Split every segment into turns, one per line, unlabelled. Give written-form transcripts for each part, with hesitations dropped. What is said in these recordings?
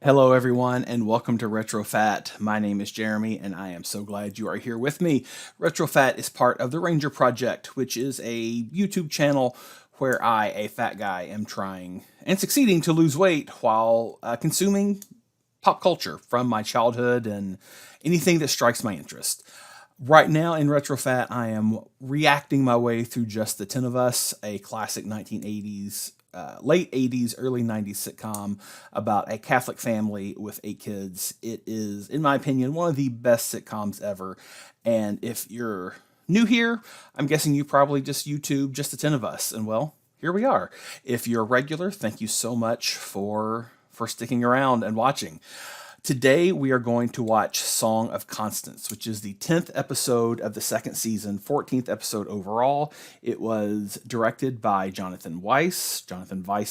Hello, everyone, and welcome to RetroFat. My name is Jeremy, and I am so glad you are here with me. RetroFat is part of the Ranger Project, which is a YouTube channel where I, a fat guy, am trying and succeeding to lose weight while consuming pop culture from my childhood and anything that strikes my interest. Right now in RetroFat, I am reacting my way through Just the 10 of Us, a classic 1980s, late 80s, early 90s sitcom about a Catholic family with 8 kids. It is, in my opinion, one of the best sitcoms ever. And if you're new here, I'm guessing you probably just YouTube Just the 10 of Us. And well, here we are. If you're a regular, thank you so much for sticking around and watching. Today, we are going to watch Song of Constance, which is the 10th episode of the second season, 14th episode overall. It was directed by Jonathan Weiss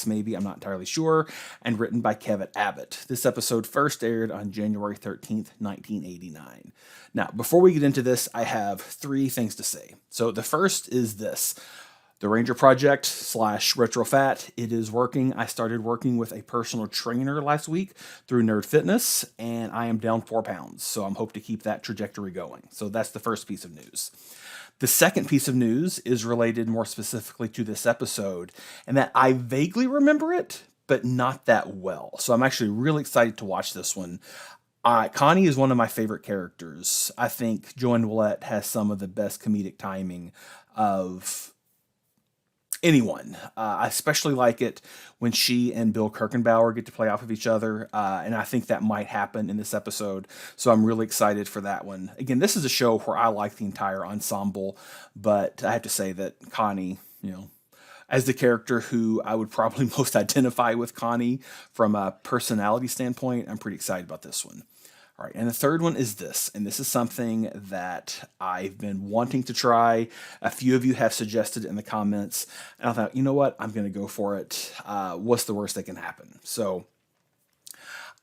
maybe, I'm not entirely sure, and written by Kevin Abbott. This episode first aired on January 13th, 1989. Now, before we get into this, I have 3 things to say. So the first is this. The Ranger Project / RetroFat, it is working. I started working with a personal trainer last week through Nerd Fitness, and I am down 4 pounds. So I'm hoping to keep that trajectory going. So that's the first piece of news. The second piece of news is related more specifically to this episode, and that I vaguely remember it, but not that well. So I'm actually really excited to watch this one. Connie is one of my favorite characters. I think Joanne Willette has some of the best comedic timing of anyone. I especially like it when she and Bill Kirchenbauer get to play off of each other, and I think that might happen in this episode, so I'm really excited for that one. Again, this is a show where I like the entire ensemble, but I have to say that Connie, as the character who I would probably most identify with Connie from a personality standpoint, I'm pretty excited about this one. All right, and the third one is this, and this is something that I've been wanting to try. A few of you have suggested in the comments, and I thought, you know what, I'm going to go for it. What's the worst that can happen? So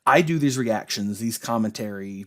I do these reactions, these commentary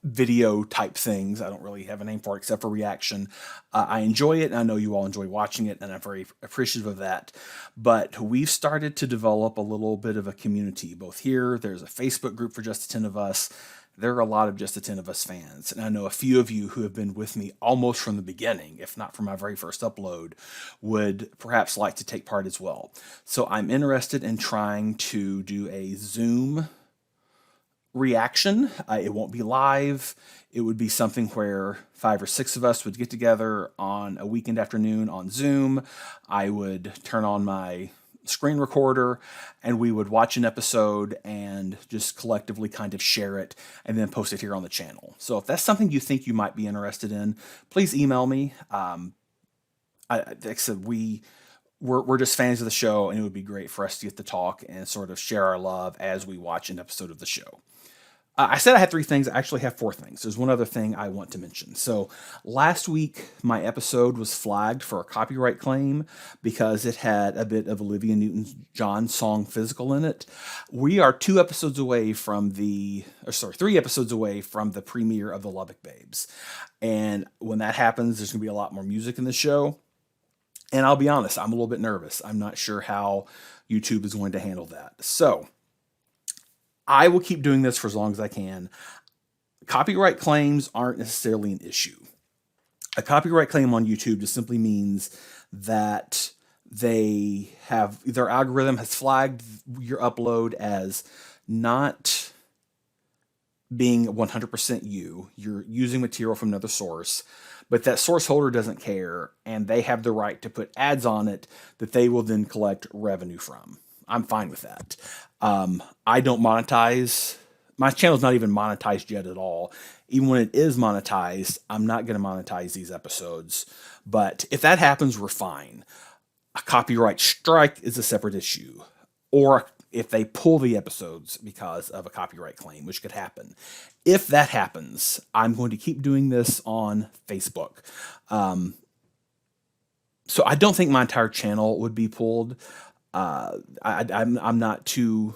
video type things. I don't really have a name for it except for reaction. I enjoy it, and I know you all enjoy watching it, and I'm very appreciative of that. But we've started to develop a little bit of a community, both here. There's a Facebook group for Just the 10 of Us. There are a lot of Just the 10 of Us fans, and I know a few of you who have been with me almost from the beginning, if not from my very first upload, would perhaps like to take part as well. So I'm interested in trying to do a Zoom reaction. It won't be live. It would be something where 5 or 6 of us would get together on a weekend afternoon on Zoom. I would turn on my screen recorder and we would watch an episode and just collectively kind of share it and then post it here on the channel. So if that's something you think you might be interested in, please email me. Like I said, we're just fans of the show, and it would be great for us to get to talk and sort of share our love as we watch an episode of the show. I said I had 3 things. I actually have 4 things. There's one other thing I want to mention. So last week, my episode was flagged for a copyright claim because it had a bit of Olivia Newton-John song Physical in it. We are 3 episodes away from the premiere of the Lubbock Babes. And when that happens, there's going to be a lot more music in the show. And I'll be honest, I'm a little bit nervous. I'm not sure how YouTube is going to handle that. So I will keep doing this for as long as I can. Copyright claims aren't necessarily an issue. A copyright claim on YouTube just simply means that their algorithm has flagged your upload as not being 100% you. You're using material from another source, but that source holder doesn't care, and they have the right to put ads on it that they will then collect revenue from. I'm fine with that. I don't monetize. My channel's not even monetized yet at all. Even when it is monetized, I'm not going to monetize these episodes. But if that happens, we're fine. A copyright strike is a separate issue. Or if they pull the episodes because of a copyright claim, which could happen. If that happens, I'm going to keep doing this on Facebook. So I don't think my entire channel would be pulled. I'm not too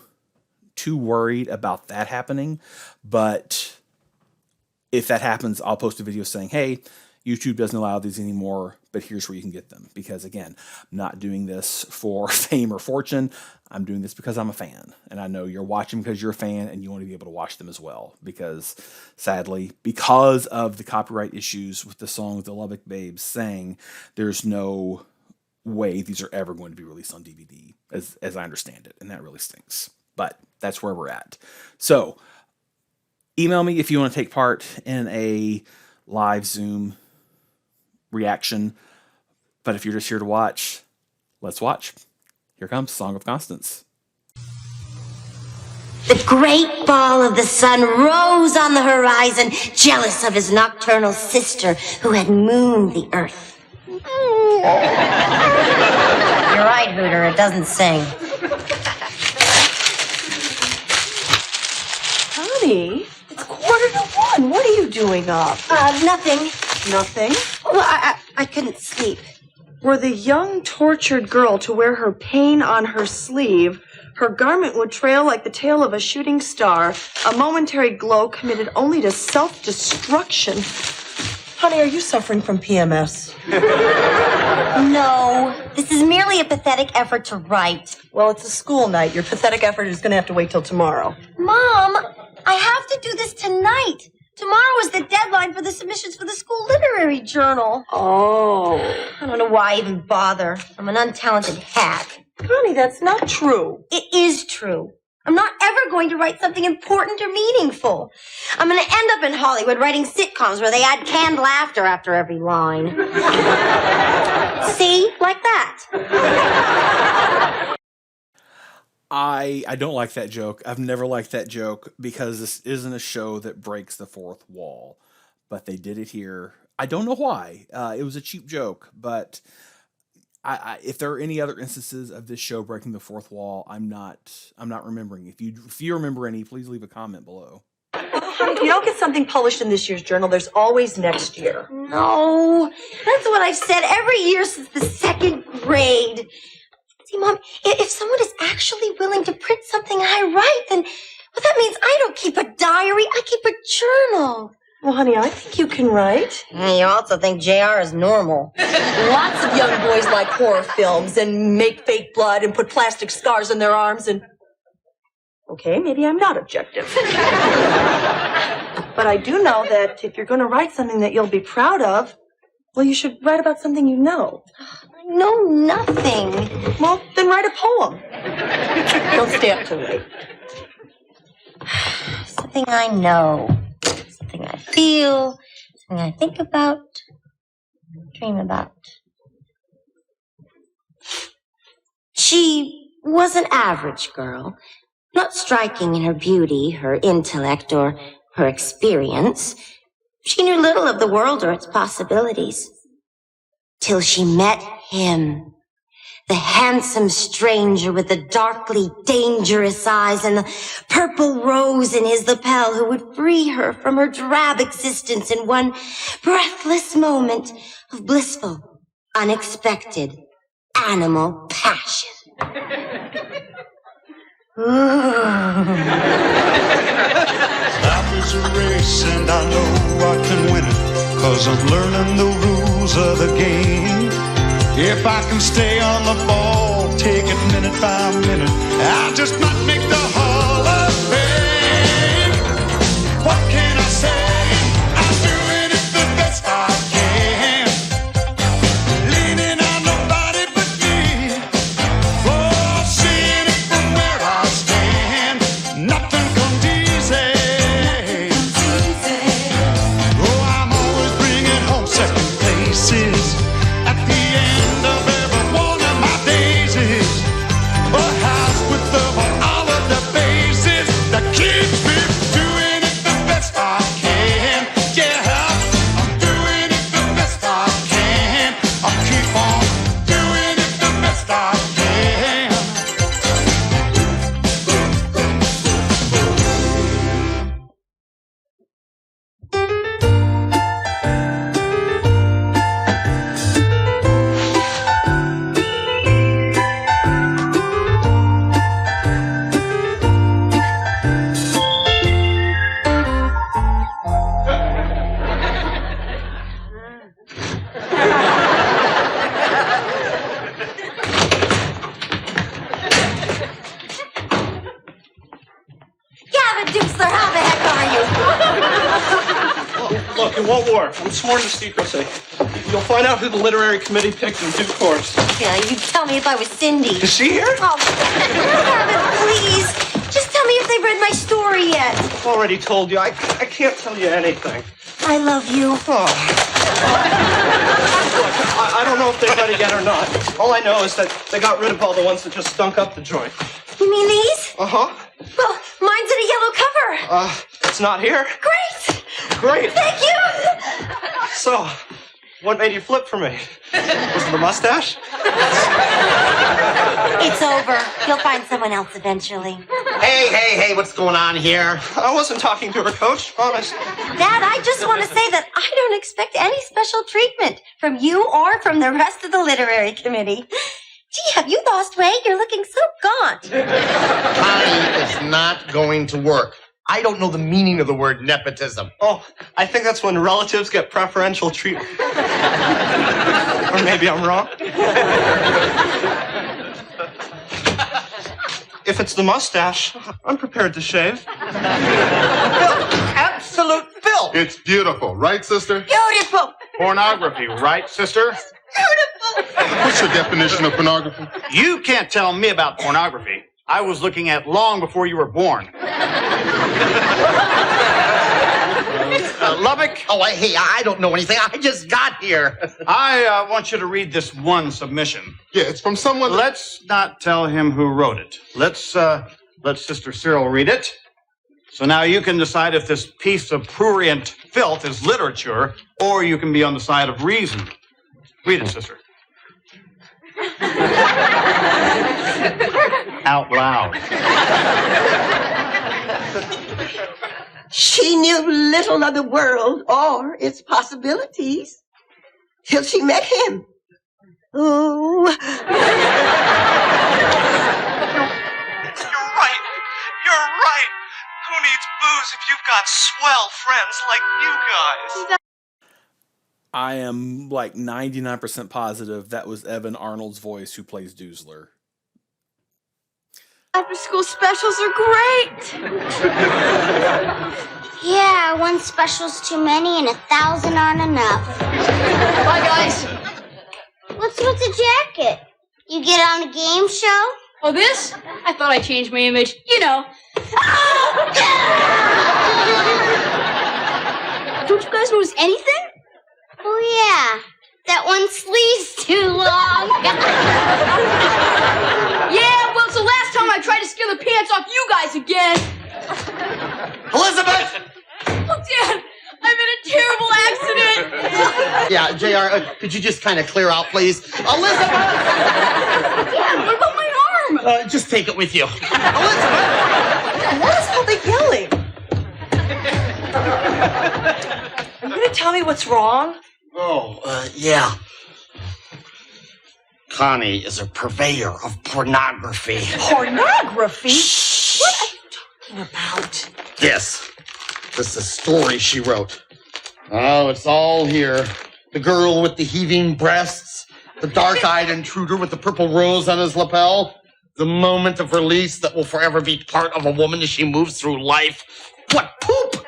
worried about that happening, but if that happens, I'll post a video saying, hey, YouTube doesn't allow these anymore, but here's where you can get them. Because again, I'm not doing this for fame or fortune. I'm doing this because I'm a fan. And I know you're watching because you're a fan and you want to be able to watch them as well. Because sadly, because of the copyright issues with the song the Lubbock Babes sang, there's no way these are ever going to be released on DVD, as I understand it. And that really stinks. But that's where we're at. So email me if you want to take part in a live Zoom reaction. But if you're just here to watch, let's watch. Here comes Song of Constance.
The great ball of the sun rose on the horizon, jealous of his nocturnal sister who had mooned the earth. You're right, Hooter, it doesn't sing.
Connie, it's 1:45. What are you doing up?
Nothing.
Nothing?
Well, I couldn't sleep.
Were the young tortured girl to wear her pain on her sleeve, her garment would trail like the tail of a shooting star, a momentary glow committed only to self-destruction. Honey, are you suffering from PMS?
No, this is merely a pathetic effort to write.
Well, it's a school night. Your pathetic effort is going to have to wait till tomorrow.
Mom, I have to do this tonight. Tomorrow is the deadline for the submissions for the school literary journal.
Oh.
I don't know why I even bother. I'm an untalented hack.
Connie, that's not true.
It is true. I'm not ever going to write something important or meaningful. I'm going to end up in Hollywood writing sitcoms where they add canned laughter after every line. See? Like that.
I don't like that joke. I've never liked that joke because this isn't a show that breaks the fourth wall. But they did it here. I don't know why. It was a cheap joke, but if there are any other instances of this show breaking the fourth wall, I'm not remembering. If you remember any, please leave a comment below.
Honey, if you don't get something published in this year's journal, there's always next year.
No, that's what I've said every year since the second grade. See, Mom, if someone is actually willing to print something I write, then that means I don't keep a diary, I keep a journal.
Well, honey, I think you can write.
You also think JR is normal.
Lots of young boys like horror films and make fake blood and put plastic scars on their arms and... Okay, maybe I'm not objective. But I do know that if you're going to write something that you'll be proud of, well, you should write about something you know.
I know nothing.
Well, then write a poem. Don't stay up too late.
Something I know. Something I feel. Something I think about. Dream about. She was an average girl. Not striking in her beauty, her intellect, or her experience. She knew little of the world or its possibilities. Till she met him. The handsome stranger with the darkly dangerous eyes and the purple rose in his lapel who would free her from her drab existence in one breathless moment of blissful, unexpected, animal passion.
Life is a race and I know I can win it, 'cause I'm learning the rules of the game. If I can stay on the ball, take it minute by minute, I just might make the Hall of Fame. What can I say? I'm doing it the best I can. Leaning on nobody but me. Oh, seeing it from where I stand. Nothing comes easy. Oh, I'm always bringing home second places. At the end of every one of my daisies, a house with love on all of the bases that keeps me doing it the best I can. Yeah, I'm doing it the best I can. I'll keep on doing it the best I can.
It won't work. I'm sworn to secrecy. You'll find out who the literary committee picked in due course.
Yeah, you'd tell me if I was Cindy.
Is she here?
Oh, please. Just tell me if they've read my story yet.
I've already told you. I can't tell you anything.
I love you.
Oh. Look, I don't know if they've read it yet or not. All I know is that they got rid of all the ones that just stunk up the joint.
You mean these?
Uh-huh.
Well, mine's in a yellow cover.
It's not here.
Great.
Great.
Thank you.
So, what made you flip for me? Was it the mustache?
It's over. You'll find someone else eventually.
Hey, what's going on here?
I wasn't talking to her, Coach. Honest.
Dad, I just want to say that I don't expect any special treatment from you or from the rest of the literary committee. Gee, have you lost weight? You're looking so gaunt.
Connie, it's not going to work. I don't know the meaning of the word nepotism.
Oh, I think that's when relatives get preferential treatment. Or maybe I'm wrong. If it's the mustache, I'm prepared to shave.
Absolute filth.
It's beautiful, right, sister?
Beautiful.
Pornography, right, sister?
Beautiful.
What's your definition of pornography?
You can't tell me about pornography. I was looking at long before you were born. Lubbock?
Oh, hey, I don't know anything. I just got here.
I want you to read this one submission.
Yeah, it's from someone.
Let's not tell him who wrote it. Let's let Sister Cyril read it. So now you can decide if this piece of prurient filth is literature, or you can be on the side of reason. Read it, sister. Out loud.
She knew little of the world or its possibilities till she met him. Oh.
You're right. You're right. Who needs booze if you've got swell friends like you guys?
I am like 99% positive that was Evan Arnold's voice who plays Doozler.
After-school specials are great.
Yeah, one special's too many and 1,000 aren't enough.
Bye, guys.
What's with the jacket? You get on a game show?
Oh, this? I thought I changed my image. You know. Don't you guys notice anything?
Oh, yeah. That one sleeve's too long.
Yeah, well, it's the last time I tried to scare the pants off you guys again.
Elizabeth!
Oh, Dad, I'm in a terrible accident.
Yeah, JR, could you just kind of clear out, please? Elizabeth!
Dad, what about my arm?
Just take it with you.
Elizabeth! What is all the yelling? Are you going to tell me what's wrong?
Oh, yeah. Connie is a purveyor of pornography.
Pornography? What are you talking about?
This is the story she wrote. Oh, it's all here. The girl with the heaving breasts, the dark-eyed intruder with the purple rose on his lapel, the moment of release that will forever be part of a woman as she moves through life. What poop!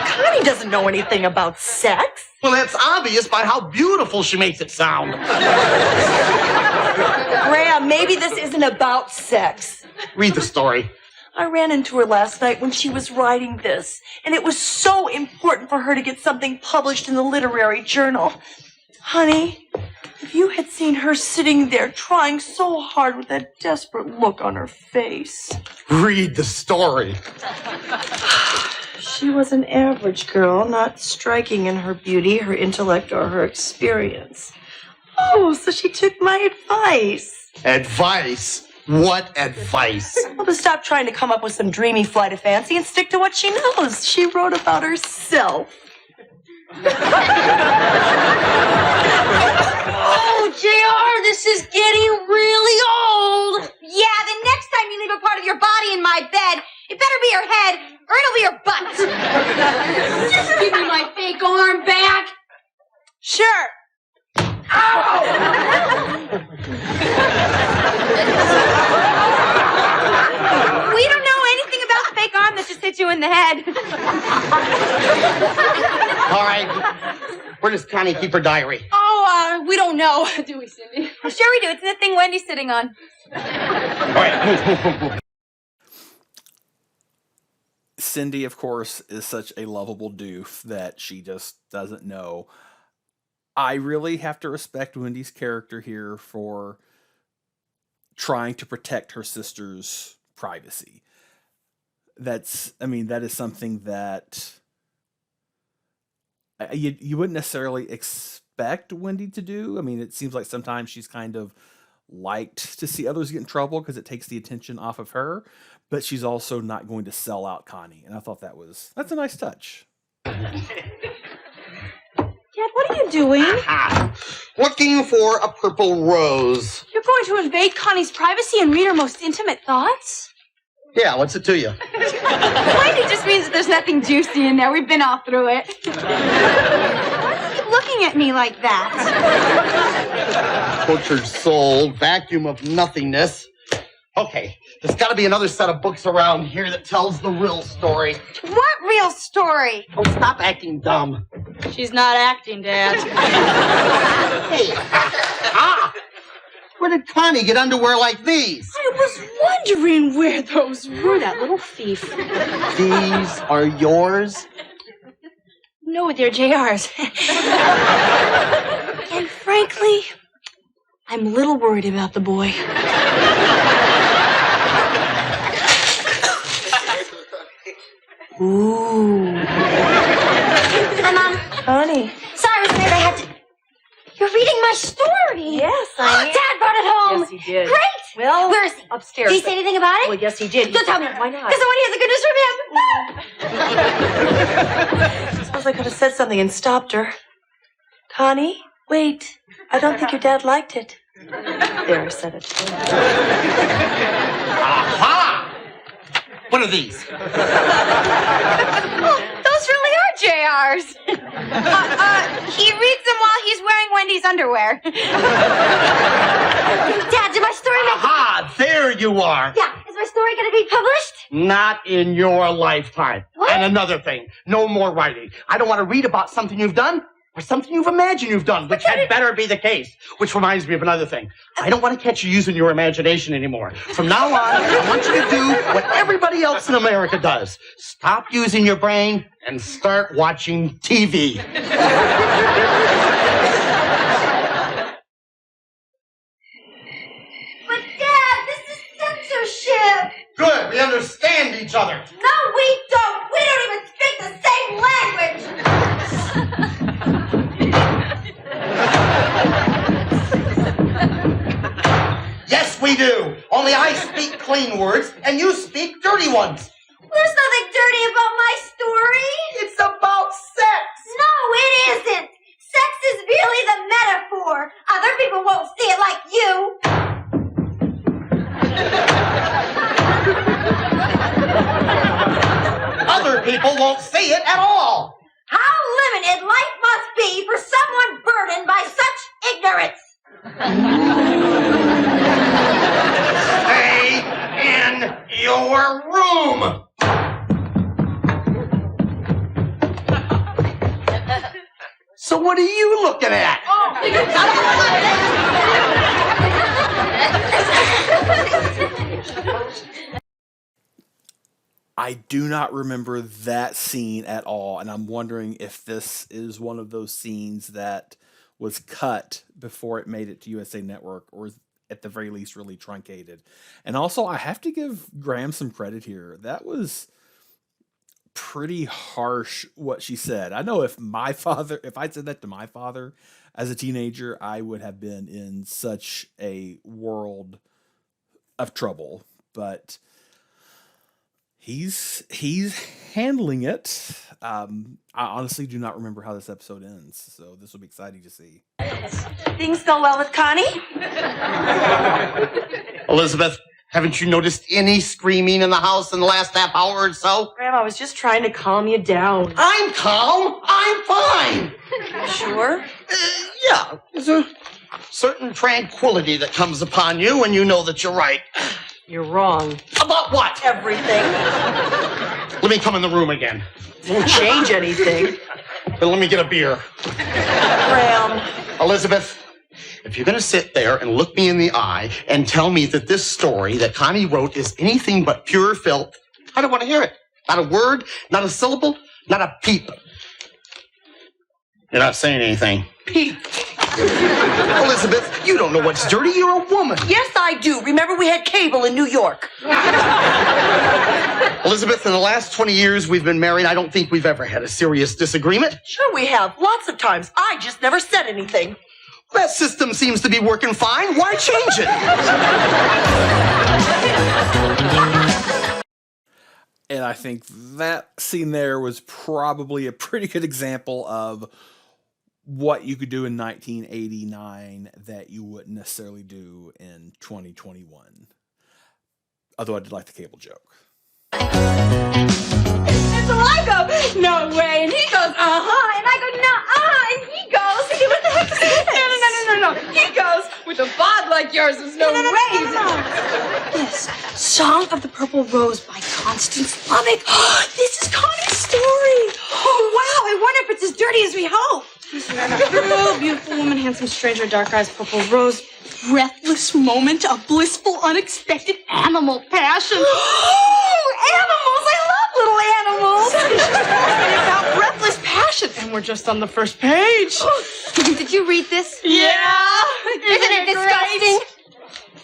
Connie doesn't know anything about sex.
Well, that's obvious by how beautiful she makes it sound.
Graham, maybe this isn't about sex.
Read the story.
I ran into her last night when she was writing this, and it was so important for her to get something published in the literary journal. Honey, if you had seen her sitting there trying so hard with that desperate look on her face.
Read the story.
She was an average girl, not striking in her beauty, her intellect, or her experience. Oh, so she took my advice.
Advice? What advice?
Well, to stop trying to come up with some dreamy flight of fancy and stick to what she knows. She wrote about herself.
Oh, JR, this is getting really old.
Yeah, the next time you leave a part of your body in my bed, it better be your head or it'll be your butt.
Just give me my fake arm back.
Sure.
We don't know anything about the fake arm that just hit you in the head.
right. Where does Connie keep her diary?
Oh, we don't know, do we, Cindy?
Oh, sure we do. It's the thing Wendy's sitting on.
All right, move.
Cindy, of course, is such a lovable doof that she just doesn't know. I really have to respect Wendy's character here for trying to protect her sister's privacy. That is something that you wouldn't necessarily expect Wendy to do. I mean, it seems like sometimes she's kind of liked to see others get in trouble because it takes the attention off of her, but she's also not going to sell out Connie. And I thought that's a nice touch.
Dad, what are you doing?
Looking for a purple rose.
You're going to invade Connie's privacy and read her most intimate thoughts?
Yeah, what's it to you?
Wendy just means that there's nothing juicy in there. We've been all through it. Why do you keep looking at me like that?
Tortured soul, vacuum of nothingness. Okay, there's got to be another set of books around here that tells the real story.
What real story?
Oh, stop acting dumb.
She's not acting, Dad.
Hey, where did Connie get underwear like these?
I was wondering where those were, that little thief.
These are yours?
No, they're JR's. And frankly, I'm a little worried about the boy.
Ooh.
Hi, Mom.
Connie.
Sorry, I was late. I had to... You're reading my story.
Yes, I am.
Dad brought it home.
Yes, he did.
Great.
Well,
Where is he?
upstairs.
Did he say anything about it?
Well, yes, he did.
Don't tell me.
Why not?
Because I want to hear the good news from him.
I suppose I could have said something and stopped her. Connie, wait. I don't think your dad liked it. There, I said it.
Aha! What are these?
Those really are JR's. He reads them while he's wearing Wendy's underwear.
Dad, did my story make...
Aha! There you are.
Yeah, is my story going to be published?
Not in your lifetime.
What?
And another thing, no more writing. I don't want to read about something you've done or something you've imagined you've done, which had better be the case. Which reminds me of another thing. I don't want to catch you using your imagination anymore. From now on, I want you to do what everybody else in America does. Stop using your brain and start watching TV.
But, Dad, this is censorship.
Good, we understand each other.
No, we don't. We don't even speak the same language.
Yes, we do. Only I speak clean words and you speak dirty ones.
There's nothing dirty about my story.
It's about sex.
No, it isn't. Sex is merely the metaphor. Other people won't see it like you.
Other people won't see it at all.
How limited life must be for someone burdened by such ignorance.
Stay in your room. So what are you looking at?
I do not remember that scene at all, and I'm wondering if this is one of those scenes that was cut before it made it to USA Network, or at the very least really truncated. And also, I have to give Graham some credit here. That was pretty harsh what she said. I know if I said that to my father as a teenager, I would have been in such a world of trouble. But he's handling it. I honestly do not remember how this episode ends, so this will be exciting to see.
Things go well with Connie?
Elizabeth, haven't you noticed any screaming in the house in the last half hour or so?
Graham, I was just trying to calm you down.
I'm calm. I'm fine.
Sure?
Yeah, there's a certain tranquility that comes upon you when you know that you're right.
You're wrong.
About what?
Everything.
Let me come in the room again.
Won't change anything.
but let me get a beer.
Graham.
Elizabeth, if you're going to sit there and look me in the eye and tell me that this story that Connie wrote is anything but pure filth, I don't want to hear it. Not a word, not a syllable, not a peep. You're not saying anything.
Peep.
Elizabeth, you don't know what's dirty. You're a woman.
Yes, I do. Remember, we had cable in New York.
Elizabeth, in the last 20 years we've been married, I don't think we've ever had a serious disagreement.
Sure we have. Lots of times. I just never said anything.
That system seems to be working fine. Why change it?
And I think that scene there was probably a pretty good example of what you could do in 1989 that you wouldn't necessarily do in 2021. Although I did like the cable joke.
And so I go, no way. And he goes, uh-huh. And I go, nuh-uh. And he goes, what the heck is this? No. He goes, with a bod like yours, there's no way.
Yes. Song of the Purple Rose by Constance. This is Connie's story.
Oh, wow. I wonder if it's as dirty as we hope. Girl, beautiful woman, handsome stranger, dark eyes, purple rose, breathless moment of blissful, unexpected animal passion. Oh, animals! I love little animals. And about breathless passion. And we're just on the first page.
Did you read this?
Yeah.
Isn't it disgusting?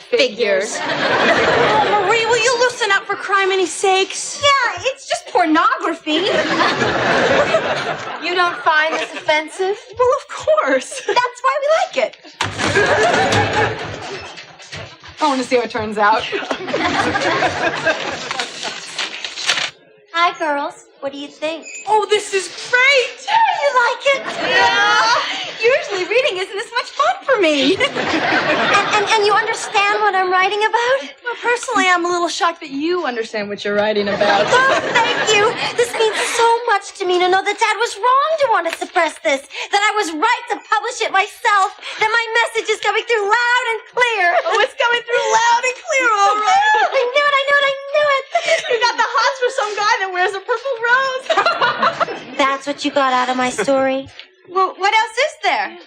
Figures.
Oh, Marie, will you loosen up for criminy sakes?
Yeah, it's just pornography.
You don't find this offensive?
Well, of course.
That's why we like it.
I want to see how it turns out.
Hi, girls. What do you think?
Oh, this is great.
You like it?
Yeah. Usually reading isn't this much fun for me.
And you understand what I'm writing about?
Well, personally, I'm a little shocked that you understand what you're writing about.
Oh, thank you. This means so much to me to know that Dad was wrong to want to suppress this, that I was right to publish it myself, that my message is coming through loud and clear.
Oh, it's coming through loud and clear, all right.
I knew it.
You got the hots for some guy that wears a purple rose.
That's what you got out of my story?
Well, what else is there?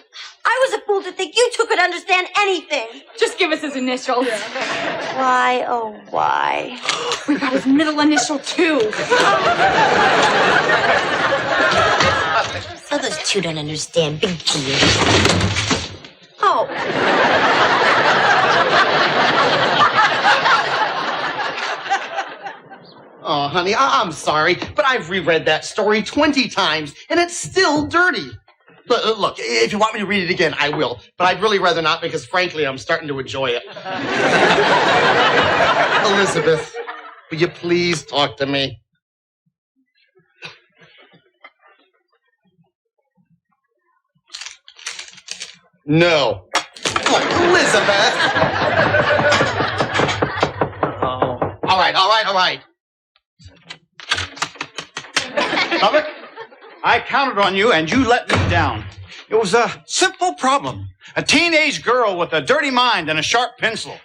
I was a fool to think you two could understand anything.
Just give us his initials.
Why, oh, why?
We got his middle initial, too.
So those two don't understand big deal. Oh.
Oh, honey, I'm sorry, but I've reread that story 20 times, and it's still dirty. Look, if you want me to read it again, I will. But I'd really rather not because, frankly, I'm starting to enjoy it. Elizabeth, will you please talk to me? No. Look, Elizabeth! Oh. All right.
Lubbock, I counted on you and you let me down. It was a simple problem. A teenage girl with a dirty mind and a sharp pencil.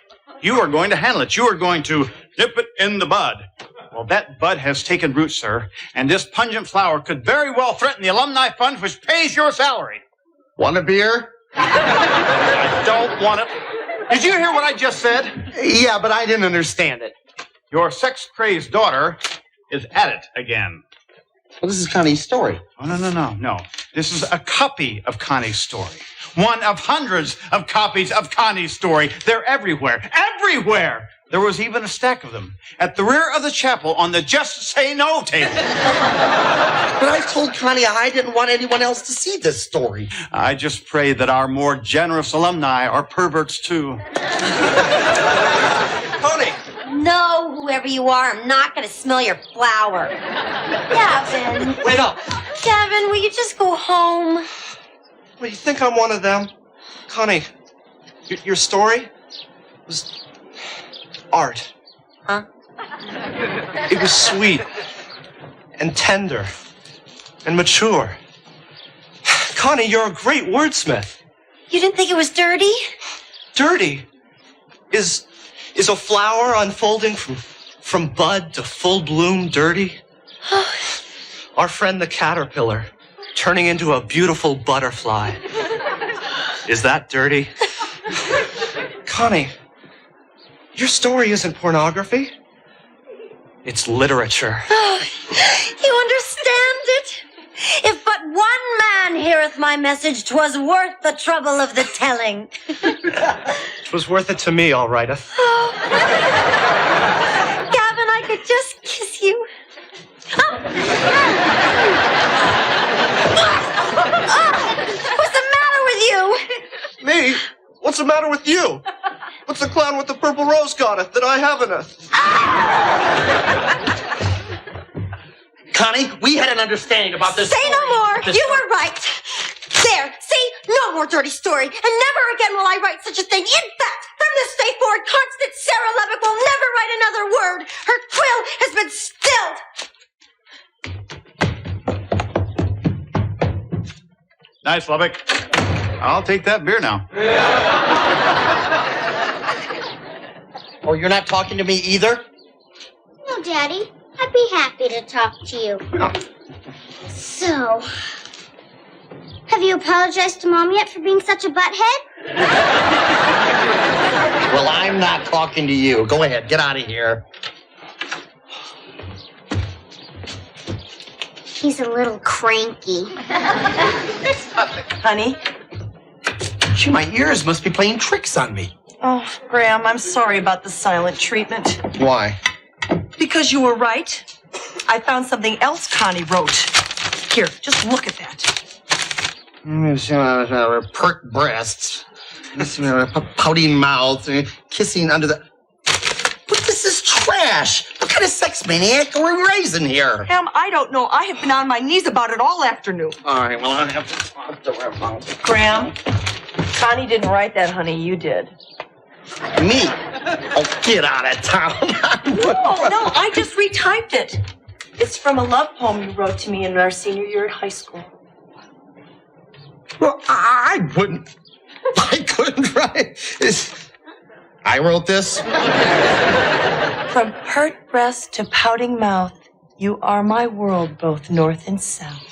You are going to handle it. You are going to nip it in the bud. Well, that bud has taken root, sir, and this pungent flower could very well threaten the alumni fund, which pays your salary.
Want a beer?
I don't want it. Did you hear what I just said?
Yeah, but I didn't understand it.
Your sex-crazed daughter is at it again.
Well, this is Connie's story.
Oh, no. This is a copy of Connie's story. One of hundreds of copies of Connie's story. They're everywhere. Everywhere! There was even a stack of them at the rear of the chapel on the Just Say No table.
But I told Connie I didn't want anyone else to see this story.
I just pray that our more generous alumni are perverts, too.
Connie!
No, whoever you are, I'm not going to smell your flower. Gavin.
Wait up.
Gavin, will you just go home?
Well, you think I'm one of them? Connie, your story was art.
Huh?
It was sweet and tender and mature. Connie, you're a great wordsmith.
You didn't think it was dirty?
Dirty? Is a flower unfolding from bud to full bloom dirty? Our friend the caterpillar
turning into a beautiful butterfly. Is that dirty?
Connie, your story isn't pornography.
It's literature.
You understand it? If but one man heareth my message, 'twas worth the trouble of the telling.
It was worth it to me, all right.
Gavin, I could just kiss you. What's the matter with you?
Me? What's the matter with you? What's the clown with the purple rose got it that I haven't?
Connie, we had an understanding about this.
Say no more. You were right. There. See? No more dirty story. And never again will I write such a thing. In fact, from this day forward, Constance Sarah Levick will never write another word. Her quill has been stilled.
Nice, Lubbock. I'll take that beer now.
Oh, you're not talking to me either?
No, Daddy. I'd be happy to talk to you. So, have you apologized to Mom yet for being such a butthead?
Well, I'm not talking to you. Go ahead, get out of here.
He's a little cranky.
Honey?
Gee, my ears must be playing tricks on me.
Oh, Graham, I'm sorry about the silent treatment.
Why?
Because you were right. I found something else Connie wrote. Here, just look at that.
Perked breasts, pouting mouth, kissing under the... But this is trash. What kind of sex maniac are we raising here?
Graham, I don't know. I have been on my knees about it all afternoon.
All right, well, I have to talk to her about it.
Graham, Connie didn't write that, honey. You did.
Me? Oh, get out of town.
No, I just retyped it. It's from a love poem you wrote to me in our senior year at high school.
Well, I wouldn't. I couldn't write. I wrote this.
From pert breast to pouting mouth, you are my world, both north and south.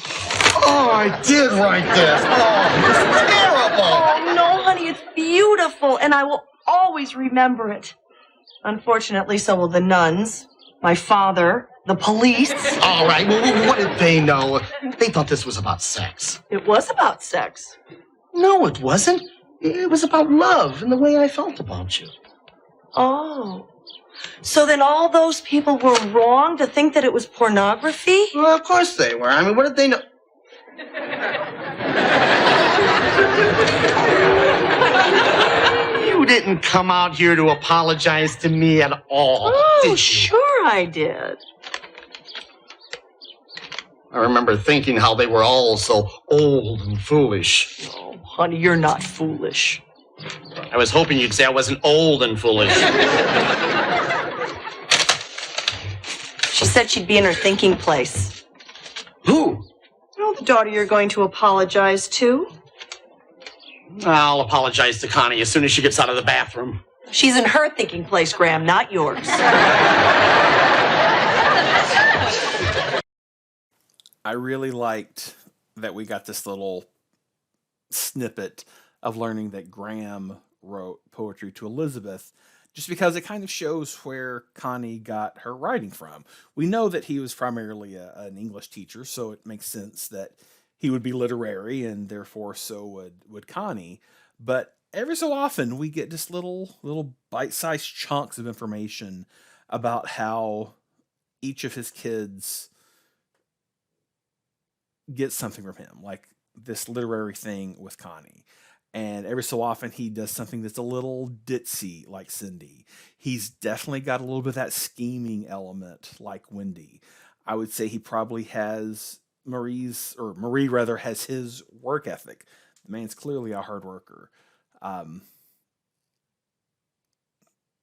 Oh, I did write this. Oh, it's terrible.
Oh, no, honey, it's beautiful, and I will always remember it. Unfortunately, so will the nuns, my father, the police.
All right, well, what did they know? They thought this was about sex.
It was about sex.
No, it wasn't. It was about love and the way I felt about you.
Oh. So then all those people were wrong to think that it was pornography?
Well, of course they were. I mean, what did they know? You didn't come out here to apologize to me at all,
Oh,
did you?
sure I did.
I remember thinking how they were all so old and foolish.
Oh, honey, you're not foolish.
I was hoping you'd say I wasn't old and foolish.
She said she'd be in her thinking place.
Who?
Well, the daughter you're going to apologize to.
I'll apologize to Connie as soon as she gets out of the bathroom.
She's in her thinking place, Graham, not yours.
I really liked that we got this little snippet of learning that Graham wrote poetry to Elizabeth, just because it kind of shows where Connie got her writing from. We know that he was primarily an English teacher, so it makes sense that he would be literary, and therefore so would Connie. But every so often we get just little bite-sized chunks of information about how each of his kids gets something from him, like this literary thing with Connie. And every so often he does something that's a little ditzy, like Cindy. He's definitely got a little bit of that scheming element, like Wendy. I would say he probably has Marie has his work ethic. The man's clearly a hard worker.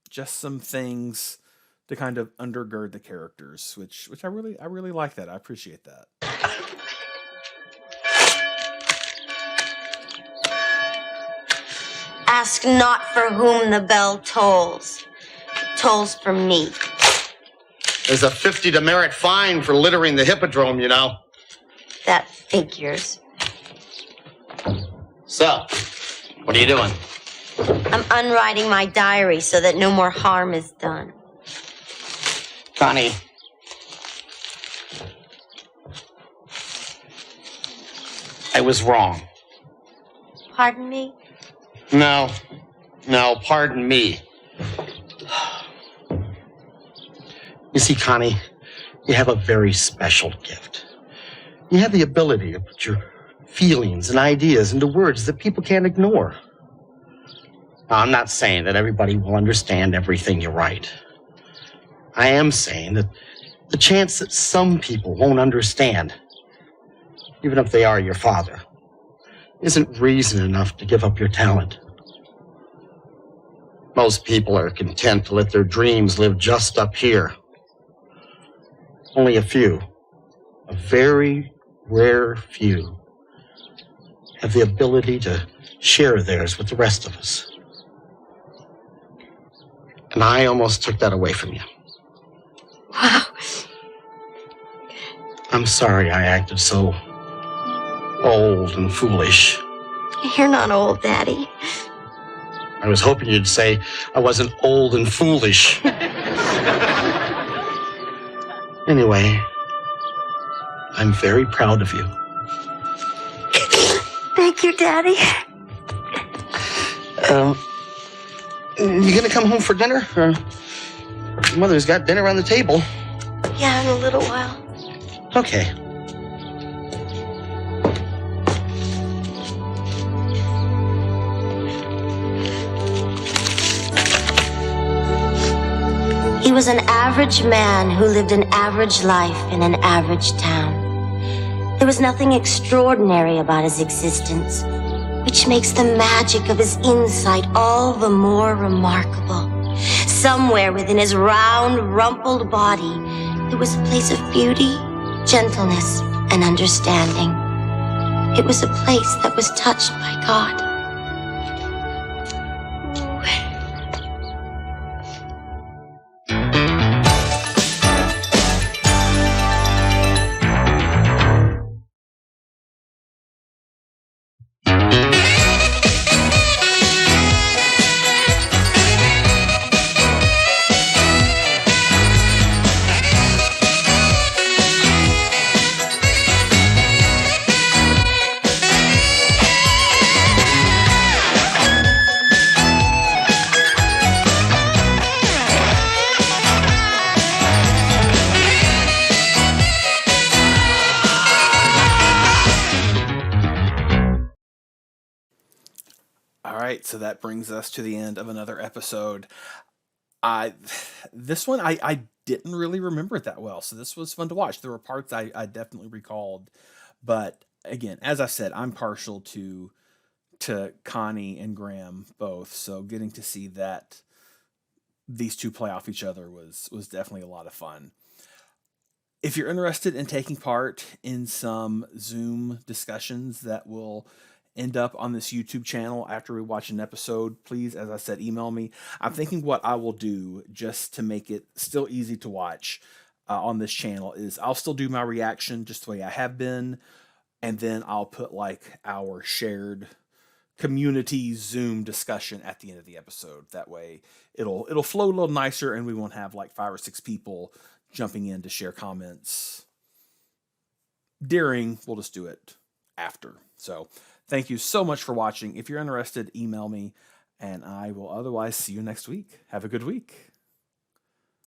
Just some things to kind of undergird the characters, which I really like that. I appreciate that.
Ask not for whom the bell tolls. Tolls for me.
There's a 50 demerit fine for littering the hippodrome, you know.
That figures.
So, what are you doing?
I'm unwriting my diary so that no more harm is done.
Connie. I was wrong.
Pardon me?
No, pardon me. You see, Connie, you have a very special gift. You have the ability to put your feelings and ideas into words that people can't ignore. Now, I'm not saying that everybody will understand everything you write. I am saying that the chance that some people won't understand, even if they are your father, isn't reason enough to give up your talent. Most people are content to let their dreams live just up here. Only a few, a very rare few, have the ability to share theirs with the rest of us. And I almost took that away from you.
Wow.
I'm sorry I acted so old and foolish.
You're not old, Daddy.
I was hoping you'd say I wasn't old and foolish. Anyway, I'm very proud of you.
Thank you, Daddy.
You gonna come home for dinner? Mother's got dinner on the table.
Yeah, in a little while.
Okay.
He was an average man who lived an average life in an average town. There was nothing extraordinary about his existence, which makes the magic of his insight all the more remarkable. Somewhere within his round, rumpled body, there was a place of beauty, gentleness, and understanding. It was a place that was touched by God.
All right, so that brings us to the end of another episode. This one I didn't really remember it that well, so this was fun to watch. There were parts I definitely recalled, but again, as I said, I'm partial to Connie and Graham both, so getting to see that these two play off each other was definitely a lot of fun. If you're interested in taking part in some Zoom discussions that will end up on this YouTube channel after we watch an episode, please, as I said, email me. I'm thinking what I will do just to make it still easy to watch on this channel is I'll still do my reaction just the way I have been, and then I'll put like our shared community Zoom discussion at the end of the episode. That way it'll flow a little nicer and we won't have like 5 or 6 people jumping in to share comments during. We'll just do it after. So thank you so much for watching. If you're interested, email me, and I will otherwise see you next week. Have a good week.